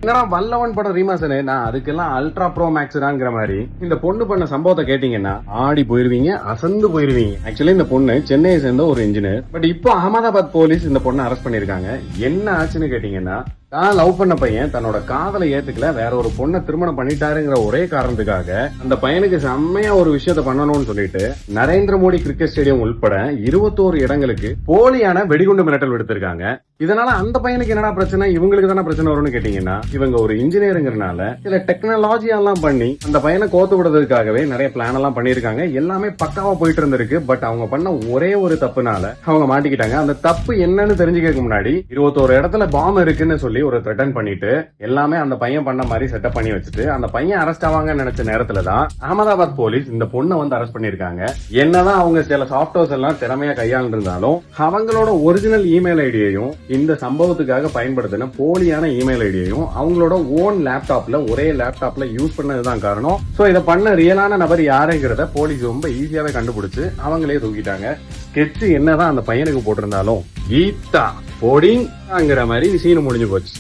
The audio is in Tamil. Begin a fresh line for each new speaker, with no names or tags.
என்னடா வல்லவன் படம் ரீமாசனு, நான் அதுக்கெல்லாம் அல்ட்ரா ப்ரோ மேக்ஸ் தான்ங்கிற மாதிரி இந்த பொண்ணு பண்ண சம்பவத்தை கேட்டீங்கன்னா ஆடி போயிருவீங்க, அசந்து போயிருவீங்க. ஆக்சுவலி இந்த பொண்ணு சென்னையை சேர்ந்த ஒரு இன்ஜினியர். பட் இப்போ அகமதாபாத் போலீஸ் இந்த பொண்ணை அரெஸ்ட் பண்ணிருக்காங்க. என்ன ஆச்சுன்னு கேட்டீங்கன்னா, தான் லவ் பண்ண பையன் தன்னோட காதலை ஏத்துக்கல, வேற ஒரு பொண்ணை திருமணம் பண்ணிட்டாருங்கிற ஒரே காரணத்துக்காக அந்த பையனுக்கு செம்மையா ஒரு விஷயத்த பண்ணணும்னு சொல்லிட்டு நரேந்திர மோடி கிரிக்கெட் ஸ்டேடியம் உள்பட 21 இடங்களுக்கு போலியான வெடிகுண்டு மிரட்டல் விடுத்திருக்காங்க. இதனால அந்த பையனுக்கு என்னடா பிரச்சனை, இவங்களுக்கு தானே பிரச்சனை வரும்னு கேட்டீங்கன்னா, இவங்க ஒரு இன்ஜினியருங்கிறனால சில டெக்னாலஜி எல்லாம் பண்ணி அந்த பையனை கோத்து விடுறதுக்காகவே நிறைய பிளான் எல்லாம் பண்ணிருக்காங்க. எல்லாமே பக்காவா போயிட்டு இருந்திருக்கு. பட் அவங்க பண்ண ஒரே ஒரு தப்புனால அவங்க மாட்டிக்கிட்டாங்க. அந்த தப்பு என்னன்னு தெரிஞ்சுக்க முன்னாடி 21 இடத்துல பாம் இருக்குன்னு சொல்லி ஒரு த்ரெட்டன் பண்ணிட்டு எல்லாமே அந்த பையன் பண்ண மாதிரி செட்டப் பண்ணி வச்சுட்டு அந்த பையன் அரெஸ்ட் ஆவாங்கன்னு நினைச்ச நேரத்துல தான் அகமதாபாத் போலீஸ் இந்த பொண்ணை வந்து அரெஸ்ட் பண்ணிருக்காங்க. என்னதான் அவங்க சில சாப்ட்வேர்ஸ் எல்லாம் திறமையா கையாண்டு இருந்தாலும் அவங்களோட ஒரிஜினல் இமெயில் ஐடியையும் இந்த சம்பவத்துக்காக பயன்படுத்தின போலியான இமெயில் ஐடியையும் அவங்களோட ஓன் லேப்டாப்ல ஒரே லேப்டாப்ல யூஸ் பண்ணதுதான் காரணம். சோ இதை பண்ண ரியலான நபர் யாருங்கிறத போலீஸ் ரொம்ப ஈஸியாவே கண்டுபிடிச்சு அவங்களே தூக்கிட்டாங்க. ஸ்கெட்ச் என்னதான் அந்த பையனுக்கு போட்டிருந்தாலும் கீதா போடிங்கிற மாதிரி சீன் முடிஞ்சு போச்சு.